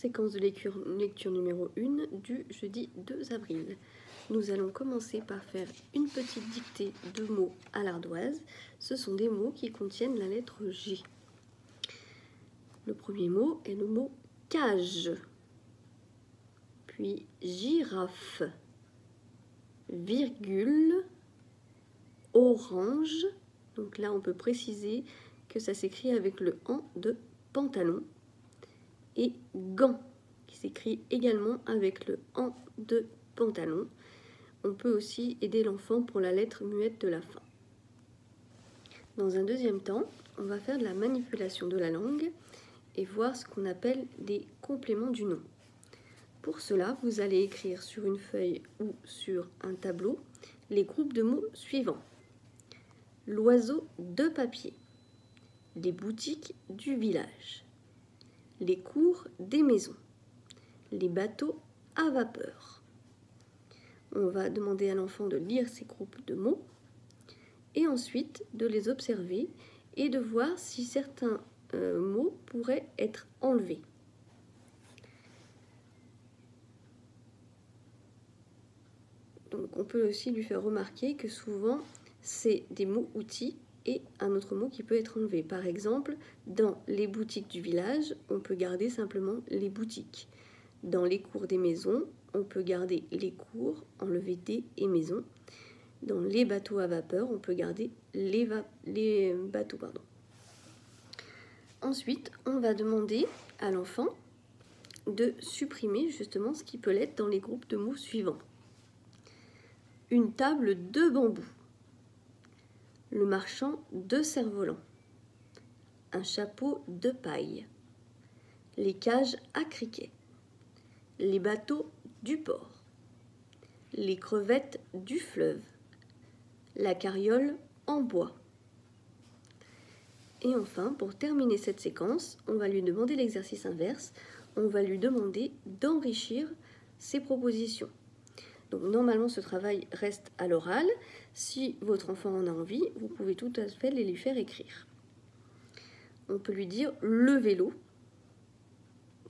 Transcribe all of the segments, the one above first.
séquence de lecture numéro 1 du jeudi 2 avril. Nous allons commencer par faire une petite dictée de mots à l'ardoise. Ce sont des mots qui contiennent la lettre G. Le premier mot est le mot cage, puis girafe, virgule, orange. Donc là, on peut préciser que ça s'écrit avec le « an » de pantalon. Et gant, qui s'écrit également avec le « an » de pantalon. On peut aussi aider l'enfant pour la lettre muette de la fin. Dans un deuxième temps, on va faire de la manipulation de la langue et voir ce qu'on appelle des compléments du nom. Pour cela, vous allez écrire sur une feuille ou sur un tableau les groupes de mots suivants. L'oiseau de papier, les boutiques du village, les cours des maisons, les bateaux à vapeur. On va demander à l'enfant de lire ces groupes de mots et ensuite de les observer et de voir si certains mots pourraient être enlevés. Donc on peut aussi lui faire remarquer que souvent c'est des mots outils et un autre mot qui peut être enlevé. Par exemple, dans les boutiques du village, on peut garder simplement les boutiques. Dans les cours des maisons, on peut garder les cours, enlever des et maisons. Dans les bateaux à vapeur, on peut garder les bateaux. Ensuite, on va demander à l'enfant de supprimer justement ce qui peut l'être dans les groupes de mots suivants. Une table de bambou, le marchand de cerf-volant, un chapeau de paille, les cages à criquets, les bateaux du port, les crevettes du fleuve, la carriole en bois. Et enfin, pour terminer cette séquence, on va lui demander l'exercice inverse. On va lui demander d'enrichir ses propositions. Donc normalement, ce travail reste à l'oral. Si votre enfant en a envie, vous pouvez tout à fait les lui faire écrire. On peut lui dire le vélo.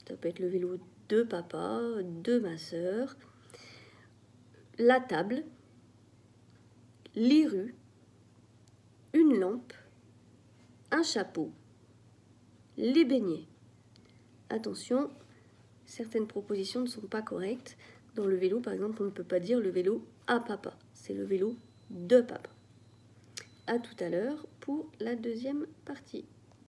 Ça peut être le vélo de papa, de ma sœur. La table, les rues, une lampe, un chapeau, les beignets. Attention, certaines propositions ne sont pas correctes. Dans le vélo, par exemple, on ne peut pas dire le vélo à papa. C'est le vélo de papa. À tout à l'heure pour la deuxième partie.